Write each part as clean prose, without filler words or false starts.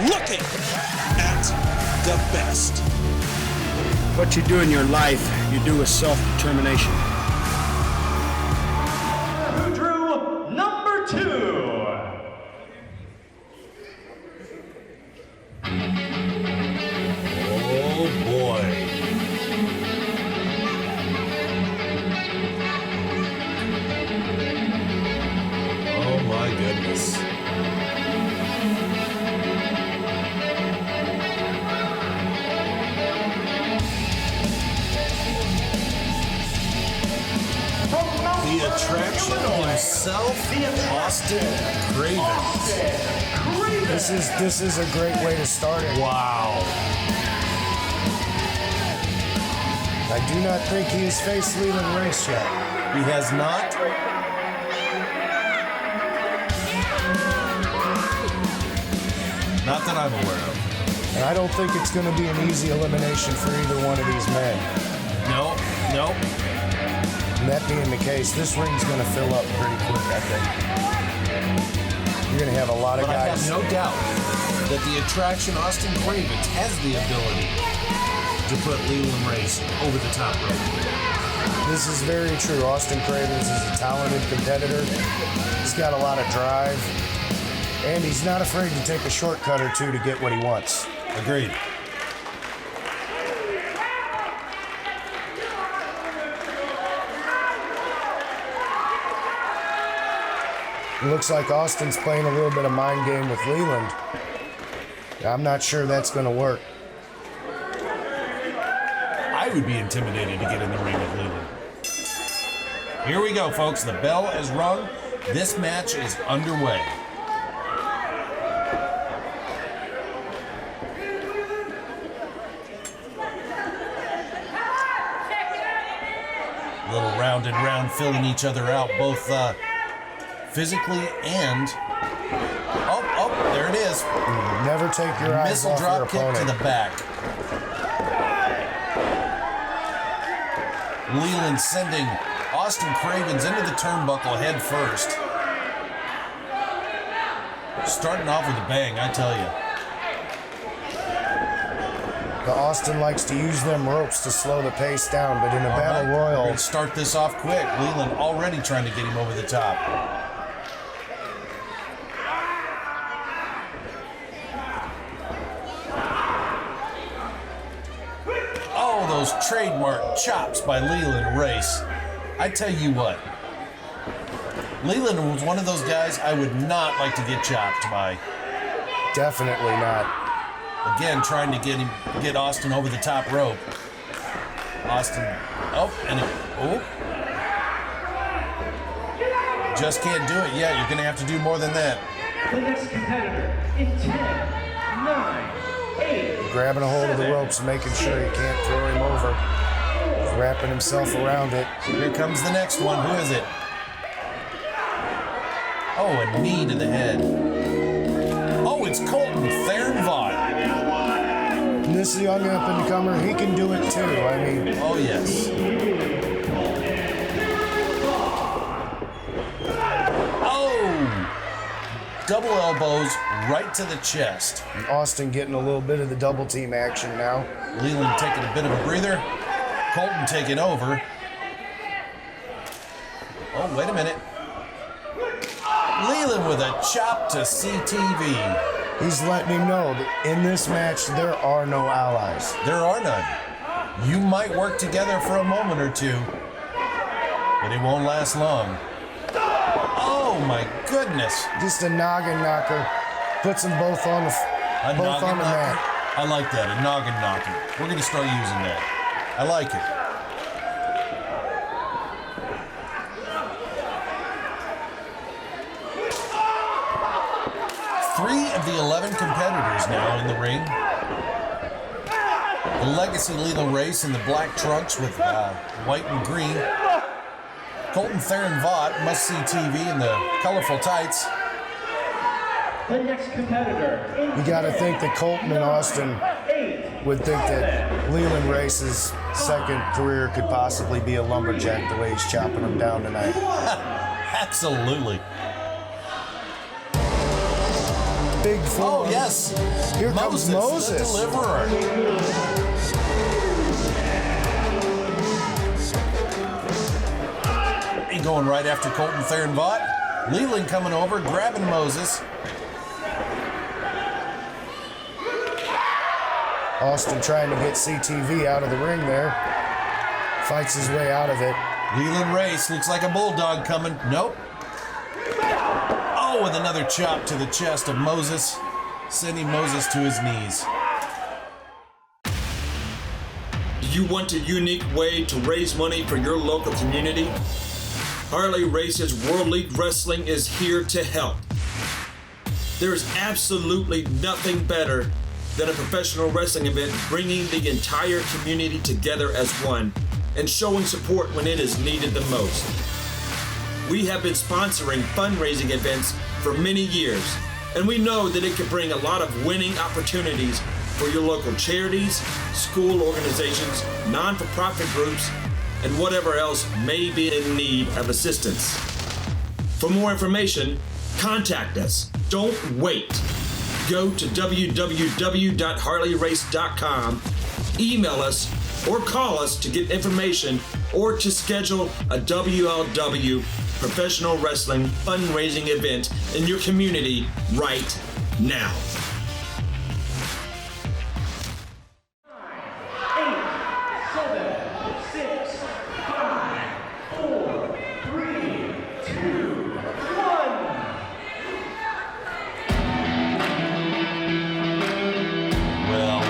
looking at the best. What you do in your life, you do with self-determination. Who drew number 2? Oh boy. Oh my goodness. The attraction himself, Austin Cravens. This is a great way to start it. Wow. I do not think he has faced Leland Race yet. He has not. Not that I'm aware of. And I don't think it's going to be an easy elimination for either one of these men. No. And that being the case, this ring's going to fill up pretty quick, I think. You're going to have a lot of guys. I have no doubt that the attraction Austin Cravens has the ability to put Leland Race over the top rope. This is very true. Austin Cravens is a talented competitor. He's got a lot of drive. And he's not afraid to take a shortcut or two to get what he wants. Agreed. It looks like Austin's playing a little bit of mind game with Leland. I'm not sure that's going to work. I would be intimidated to get in the ring with Leland. Here we go, folks. The bell is rung. This match is underway. A little round and round, filling each other out, both physically and... Oh, there it is. Never take your eyes Missile off your drop kick opponent. to the back. Leland sending Austin Cravens into the turnbuckle head first. Starting off with a bang, I tell you. The Austin likes to use them ropes to slow the pace down, but in a battle We're royal... going to start this off quick. Leland already trying to get him over the top. Oh, those trademark chops by Leland Race. I tell you what, Leland was one of those guys I would not like to get chopped by. Definitely not. Again, trying to get Austin over the top rope. Austin, just can't do it yet. You're going to have to do more than that. The next competitor in 10, 9, 8. Grabbing a hold of the ropes and making sure he can't throw him over. Wrapping himself around it. Here comes the next one. Who is it? Oh, a knee to the head. Oh, it's Colton Theron-Vaught. And this young up-and-comer, he can do it too. I mean... Oh, yes. Oh! Double elbows right to the chest. And Austin getting a little bit of the double team action now. Leland taking a bit of a breather. Colton taking over. Oh, wait a minute. Leland with a chop to CTV. He's letting him know that in this match, there are no allies. There are none. You might work together for a moment or two, but it won't last long. Oh my goodness. Just a noggin knocker. Puts them both on the mat. I like that, a noggin knocker. We're going to start using that. I like it. Three of the 11 competitors now in the ring. The Legacy Leland Race in the black trunks with white and green. Colton Theron-Vaught, must-see TV in the colorful tights. The next competitor. You got to think that Colton and Austin would think that Leland Race's second career could possibly be a lumberjack the way he's chopping them down tonight. Absolutely. big form. Oh, yes. Here comes Moses. The deliverer. He going right after Colton Theron-Vaught. Leland coming over, grabbing Moses. Austin trying to get CTV out of the ring there. Fights his way out of it. Leland Race looks like a bulldog coming. Nope. Oh, with another chop to the chest of Moses, sending Moses to his knees. Do you want a unique way to raise money for your local community? Harley Race's World League Wrestling is here to help. There is absolutely nothing better than a professional wrestling event bringing the entire community together as one and showing support when it is needed the most. We have been sponsoring fundraising events for many years, and we know that it can bring a lot of winning opportunities for your local charities, school organizations, non-for-profit groups, and whatever else may be in need of assistance. For more information, contact us. Don't wait. Go to www.harleyrace.com, email us, or call us to get information or to schedule a WLW professional wrestling fundraising event in your community right now. 8, 7, 6, 5, 4, 3, 2, 1. Well,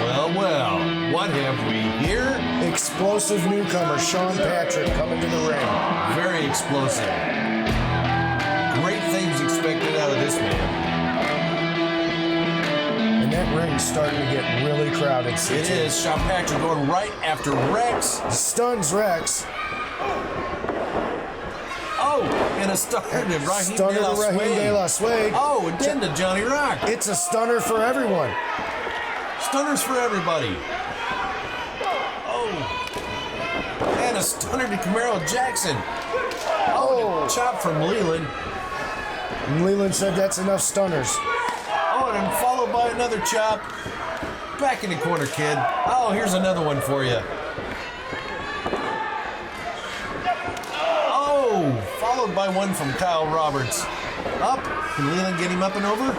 what have we here? Explosive newcomer Sean Patrick coming to the ring. Very explosive. Great things expected out of this man. And that ring's starting to get really crowded. It is. Sean Patrick going right after Rex. Stuns Rex. Oh, and a stunner to Raheem Stunner to Raheem De La Suede. Oh, and then to Johnny Rock. It's a stunner for everyone. Stunners for everybody. Oh. And a stunner to Camaro Jackson. Oh, and a chop from Leland. And Leland said that's enough stunners. Oh, and then followed by another chop. Back in the corner, kid. Oh, here's another one for you. Oh, followed by one from Kyle Roberts. Up. Can Leland get him up and over?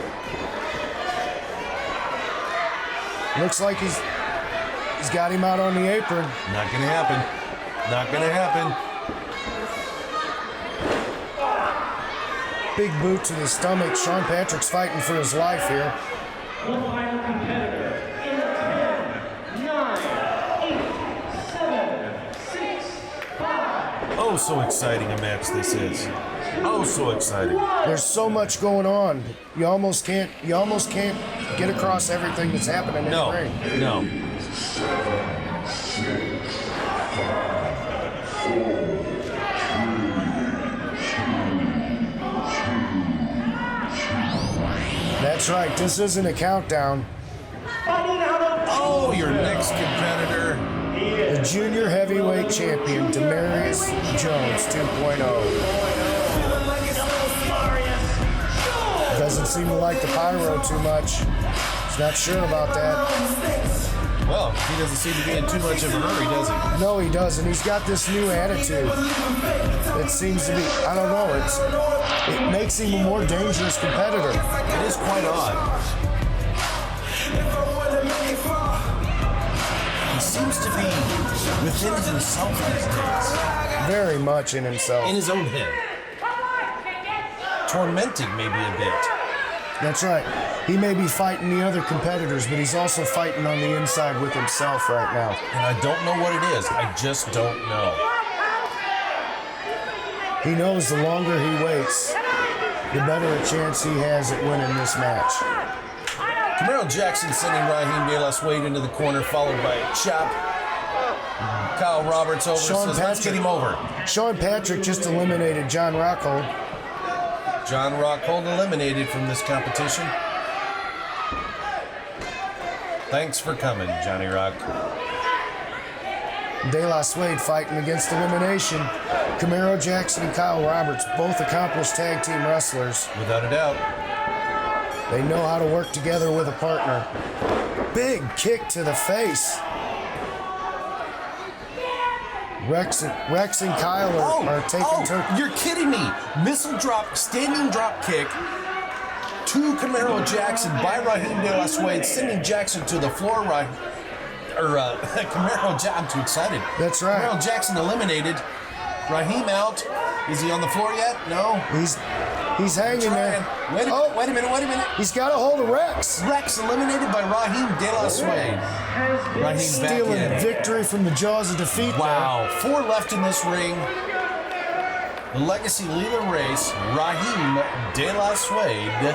Looks like he's got him out on the apron. Not gonna happen. Not gonna happen. Big boot to the stomach. Sean Patrick's fighting for his life here. One final competitor in 10, 9, 8, 7, 6, 5. Oh, so exciting a match this is. Oh, so exciting. There's so much going on. You almost can't get across everything that's happening in the ring. No. That's right. This isn't a countdown. Oh, your next competitor. The junior heavyweight champion, Demarius Jones 2.0. Doesn't seem to like the pyro too much. He's not sure about that. Well, he doesn't seem to be in too much of a hurry, does he? No, he doesn't. He's got this new attitude. It seems to be, I don't know, it makes him a more dangerous competitor. It is quite odd. He seems to be within himself these days. Very much in himself. In his own head. Tormented maybe a bit. That's right. He may be fighting the other competitors, but he's also fighting on the inside with himself right now. And I don't know what it is. I just don't know. He knows the longer he waits, the better a chance he has at winning this match. Camaro Jackson sending Raheem De La Suede into the corner, followed by a chop. Kyle Roberts over, says, let's get him over. Sean Patrick just eliminated John Rockhold. John Rockhold eliminated from this competition. Thanks for coming, Johnny Rock. De La Suede fighting against elimination. Camaro Jackson and Kyle Roberts, both accomplished tag team wrestlers. Without a doubt. They know how to work together with a partner. Big kick to the face. Rex and Kyle are taking turns. You're kidding me. Missile drop, standing drop kick to Camaro Jackson by Raheem De La Suede, sending Jackson to the floor. Camaro Jackson, I'm too excited. That's right. Camaro Jackson eliminated. Raheem out. Is he on the floor yet? No. He's hanging there. Wait a minute. He's got a hold of Rex. Rex eliminated by Raheem De La Suede. Raheem Stealing back in. victory from the jaws of defeat. Wow. 4 left in this ring. The Legacy Leland race. Raheem De La Suede.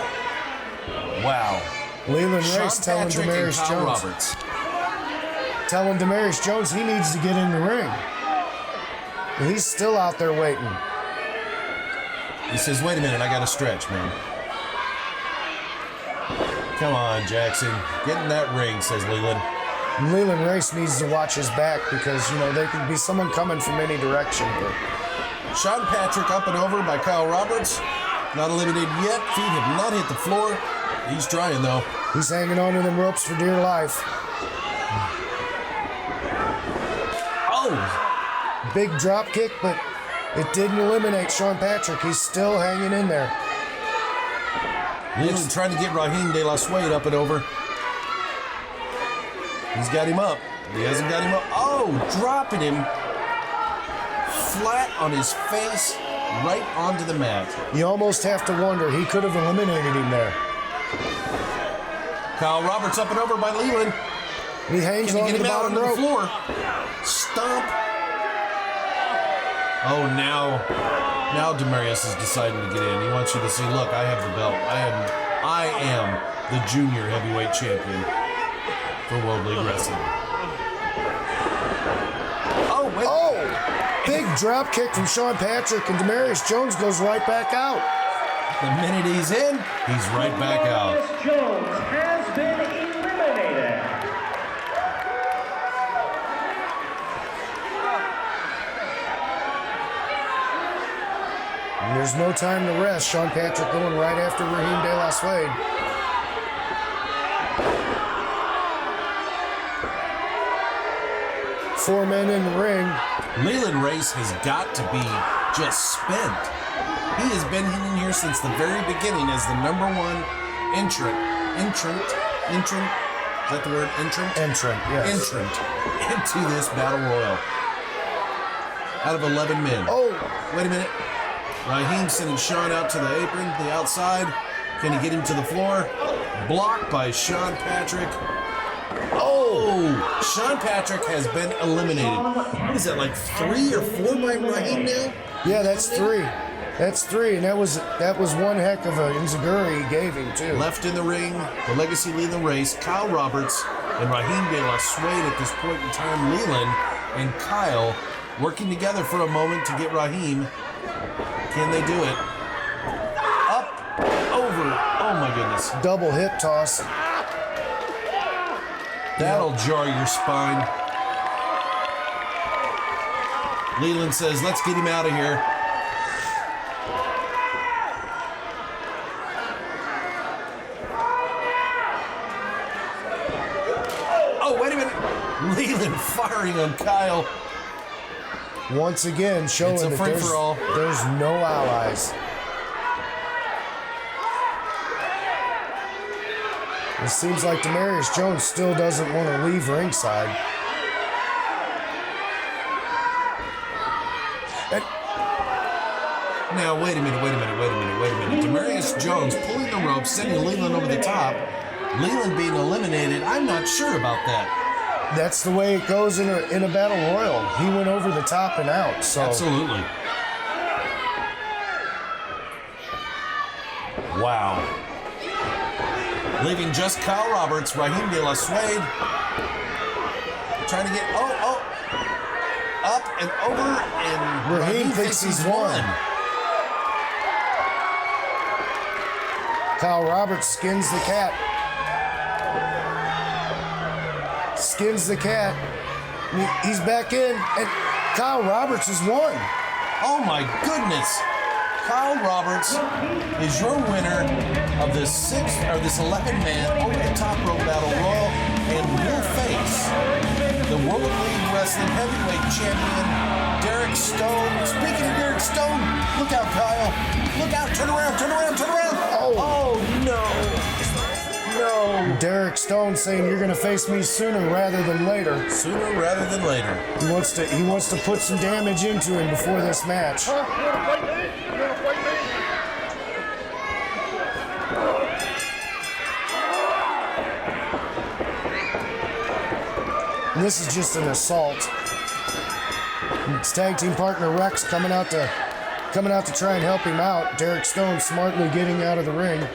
Wow. Leland Race Sean telling Patrick and Demarius Kyle Jones. Roberts. Telling Demarius Jones he needs to get in the ring. And he's still out there waiting. He says, wait a minute, I got to stretch, man. Come on, Jackson. Get in that ring, says Leland. And Leland Race needs to watch his back because, there can be someone coming from any direction. But Sean Patrick up and over by Kyle Roberts. Not eliminated yet. Feet have not hit the floor. He's trying, though. he's hanging on to them ropes for dear life. Oh! Big drop kick, but it didn't eliminate Sean Patrick. He's still hanging in there. Leland trying to get Raheem De La Suede up and over. He's got him up. He hasn't got him up. Oh, dropping him flat on his face right onto the mat. You almost have to wonder, he could have eliminated him there. Kyle Roberts up and over by Leland. He hangs Can on he to get the him out bottom onto the rope. floor? Stomp. Oh, now Demarius is deciding to get in. He wants you to see, look, I have the belt. I am the junior heavyweight champion for World League Wrestling. Oh, wait. Oh! Big drop kick from Sean Patrick, and Demarius Jones goes right back out. The minute he's in, he's right back out. Demarius Jones has been eliminated. And there's no time to rest. Sean Patrick going right after Raheem De La Suede. Four men in the ring. Leland Race has got to be just spent. He has been in here since the very beginning as the #1 entrant. Is that the word? Entrant, Yes. Entrant into this battle royal. Out of 11 men. Oh! Wait a minute. Raheem sending Sean out to the apron, the outside. Can he get him to the floor? Blocked by Sean Patrick. Oh! Sean Patrick has been eliminated. What is that, like 3 or 4 by Raheem now? Yeah, that's 3. That's 3, and that was one heck of a enziguri he gave him, too. Left in the ring, the Legacy Leland race, Kyle Roberts and Raheem De La Suede at this point in time. Leland and Kyle working together for a moment to get Raheem. Can they do it? Up, over. Oh my goodness. Double hip toss. That'll jar your spine. Leland says, let's get him out of here. Oh, wait a minute. Leland firing on Kyle. Once again, showing It's a that free-for-all. there's no allies. It seems like Demarius Jones still doesn't want to leave ringside. And Now, wait a minute. Demarius Jones pulling the rope, sending Leland over the top. Leland being eliminated. I'm not sure about that. that's the way it goes in a battle royal. He went over the top and out. So Absolutely. Wow. Leaving just Kyle Roberts, Raheem De La Suede. Trying to get, up and over, and Raheem thinks he's won. Kyle Roberts skins the cat. He's back in, and Kyle Roberts has won. Oh my goodness. Kyle Roberts is your winner of this 11-man over-the-top rope battle royal, and will face the World League Wrestling Heavyweight Champion, Derek Stone. Speaking of Derek Stone, look out, Kyle. Look out, turn around, turn around, turn around. Oh no. Derek Stone saying you're going to face me sooner rather than later. Sooner rather than later. He wants to put some damage into him before this match. And this is just an assault. It's tag team partner Rex coming out to try and help him out. Derek Stone smartly getting out of the ring.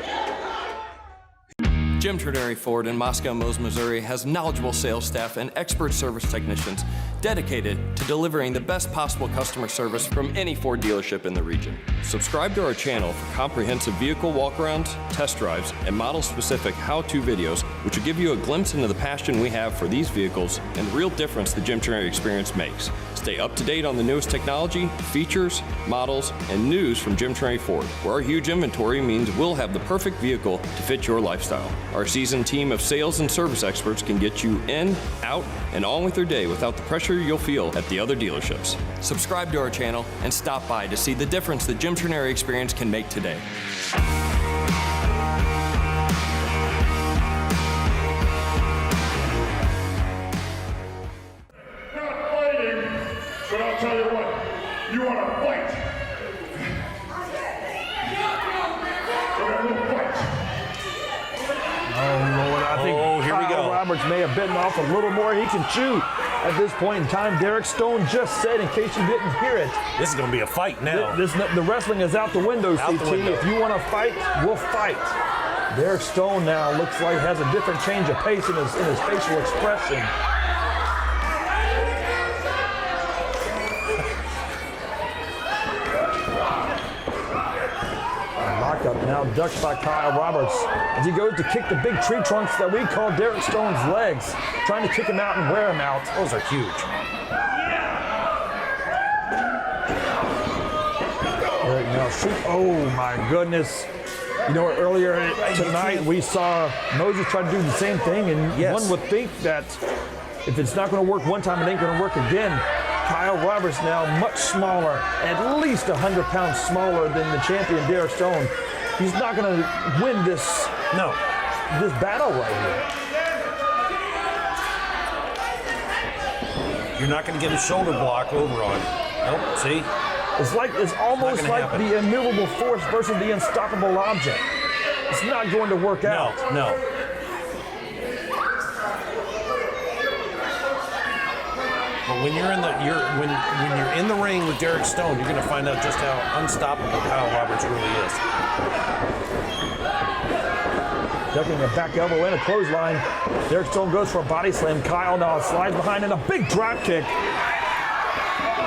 Jim Trenary Ford in Moscow Mills, Missouri has knowledgeable sales staff and expert service technicians dedicated to delivering the best possible customer service from any Ford dealership in the region. Subscribe to our channel for comprehensive vehicle walkarounds, test drives, and model-specific how-to videos, which will give you a glimpse into the passion we have for these vehicles and the real difference the Jim Trenary experience makes. Stay up to date on the newest technology, features, models, and news from Jim Trenary Ford, where our huge inventory means we'll have the perfect vehicle to fit your lifestyle. Our seasoned team of sales and service experts can get you in, out, and on with your day without the pressure you'll feel at the other dealerships. Subscribe to our channel and stop by to see the difference the Jim Trenary experience can make today. But I'll tell you what, you want to fight. So that little fight. Oh, Lord, I think here we go. Roberts may have bitten off a little more he can chew at this point in time. Derek Stone just said, in case you didn't hear it, This is going to be a fight now. the wrestling is out the window, Out CT. the window. If you want to fight, we'll fight. Derek Stone now looks like has a different change of pace in his facial expression. Lockup now ducked by Kyle Roberts as he goes to kick the big tree trunks that we call Derek Stone's legs, trying to kick him out and wear him out. Those are huge. Derek now shoot. Oh my goodness. You know, earlier tonight we saw Moses try to do the same thing, and Yes. one would think that if it's not going to work one time, it ain't going to work again. Kyle Roberts now much smaller, at least 100 pounds smaller than the champion Derek Stone. He's not going to win this battle right here. You're not going to get a shoulder block over on him. Nope, see? It's almost gonna like happen. the immovable force versus the unstoppable object. It's not going to work out. No. But when you're in when you're in the ring with Derek Stone, you're going to find out just how unstoppable Kyle Roberts really is. Ducking a back elbow and a clothesline. Derek Stone goes for a body slam. Kyle now slides behind and a big drop kick,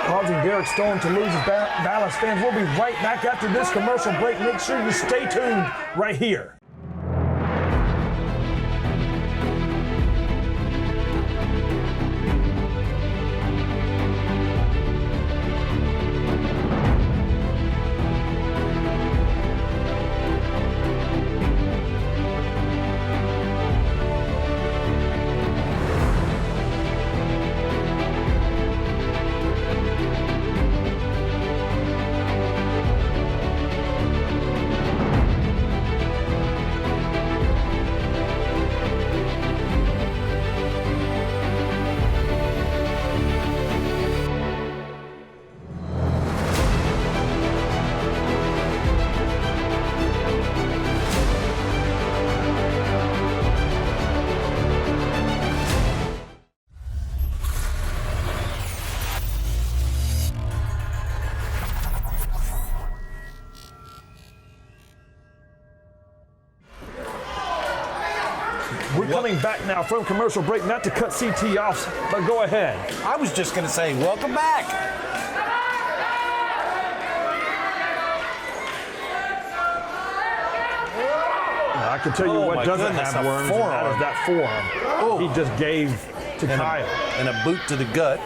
causing Derek Stone to lose his balance. Fans, we'll be right back after this commercial break. Make sure you stay tuned right here. We're coming back now from commercial break, not to cut CT off, but go ahead. I was just going to say, welcome back. I can tell you Oh what my doesn't goodness, have a worms, and that forearm. is that forearm. Oh. He just gave to Kyle. And a boot to the gut.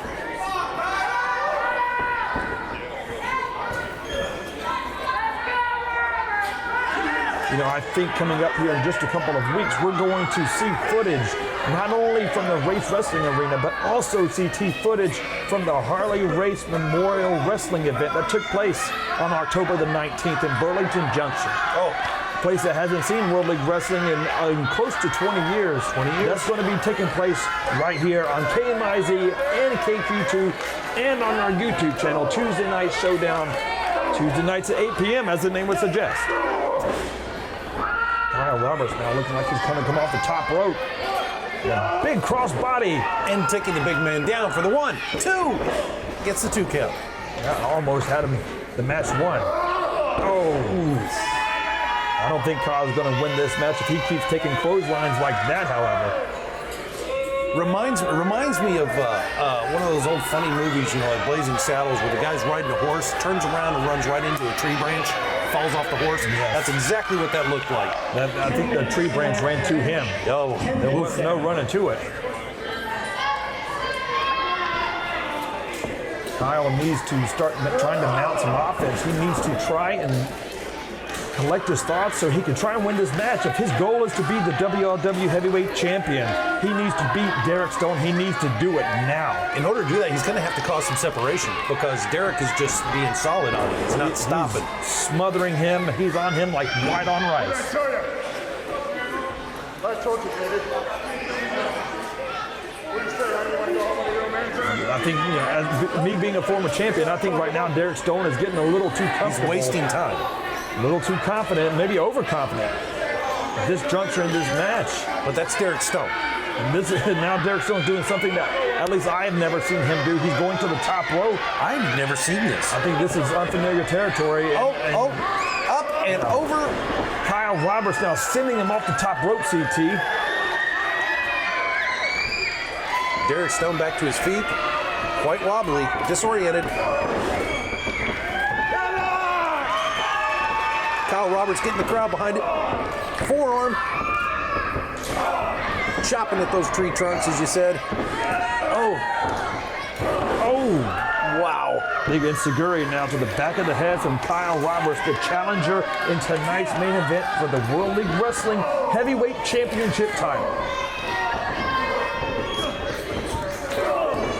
I think coming up here in just a couple of weeks, we're going to see footage not only from the Race Wrestling Arena, but also CT footage from the Harley Race Memorial Wrestling event that took place on October the 19th in Burlington Junction. Oh, A place that hasn't seen World League Wrestling in close to 20 years. 20 years. That's going to be taking place right here on KMIZ and KQ2 and on our YouTube channel, Tuesday Night Showdown. Tuesday nights at 8 p.m., as the name would suggest. Kyle Roberts now looking like he's going to come off the top rope. The big cross body. and taking the big man down for the 1, 2. Gets the 2 count. That almost had him the match won. Oh. I don't think Kyle's going to win this match if he keeps taking clotheslines like that, however. Reminds me of one of those old funny movies, like Blazing Saddles, where the guy's riding a horse, turns around and runs right into a tree branch, falls off the horse. Yes. That's exactly what that looked like. I think the tree branch ran to him. Oh, There was no running to it. Kyle needs to start trying to mount some offense. He needs to try and collect his thoughts so he can try and win this match. If his goal is to be the WLW Heavyweight Champion, he needs to beat Derek Stone. He needs to do it now. in order to do that, he's going to have to cause some separation because Derek is just being solid on him. He's not stopping. He's smothering him. He's on him like white on rice. I told you, baby. What do you say? How do you want to go home with your man? I think, as me being a former champion, I think right now Derek Stone is getting a little too comfortable. He's wasting time. A little too confident, maybe overconfident. At this juncture in this match. But that's Derek Stone. And now Derek Stone's doing something that at least I've never seen him do. He's going to the top rope. I've never seen this. I think this is unfamiliar territory. Up and over. Kyle Roberts now sending him off the top rope, CT. Derek Stone back to his feet. Quite wobbly, disoriented. Kyle Roberts getting the crowd behind it. Forearm. Chopping at those tree trunks, as you said. Oh. Wow. Big enziguri now to the back of the head from Kyle Roberts, the challenger in tonight's main event for the World League Wrestling Heavyweight Championship title.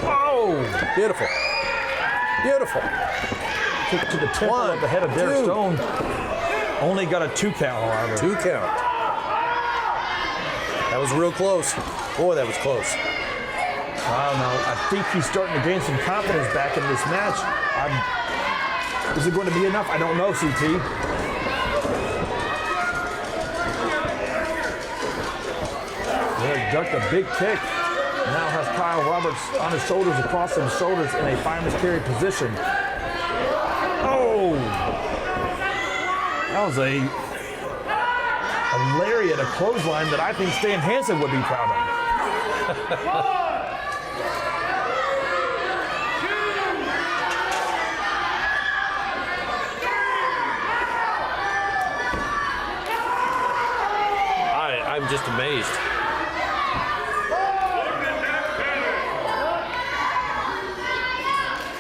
Oh. Beautiful. Beautiful. Kick to the temple of the head of Derek Stone. Only got a 2 count, however. 2 count. That was real close. Boy, that was close. I don't know. I think he's starting to gain some confidence back in this match. Is it going to be enough? I don't know, CT. Derek ducked a big kick. Now has Kyle Roberts on his shoulders, across his shoulders in a finder's carry position. Oh! That was a lariat, a clothesline that I think Stan Hansen would be proud of. I'm just amazed.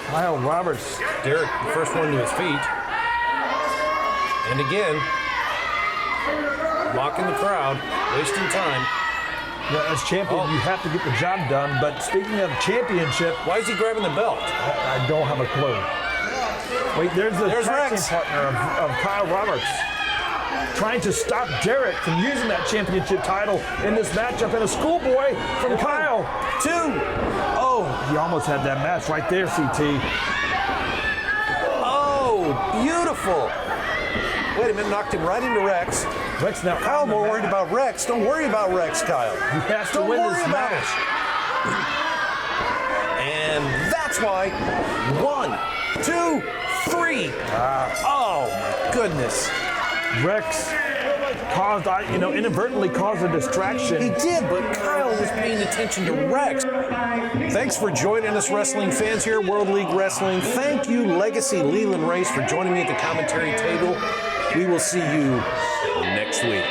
Kyle Roberts. Derek, the first one to his feet. And again, mocking the crowd, wasting time. Yeah, as champion, you have to get the job done. But speaking of championship, why is he grabbing the belt? I don't have a clue. Wait, there's the tag team partner of Kyle Roberts trying to stop Derek from using that championship title in this matchup. And a schoolboy from Kyle. 2. Oh, he almost had that match right there, CT. Oh, beautiful. Wait a minute, knocked him right into Rex. Rex now. Kyle more worried about Rex. Don't worry about Rex, Kyle. He has to win this match. And that's why 1, 2, 3. Oh my goodness. Rex caused, inadvertently caused a distraction. He did, but Kyle was paying attention to Rex. Thanks for joining us, wrestling fans here at World League Wrestling. Thank you, Legacy Leland Race, for joining me at the commentary table. We will see you next week.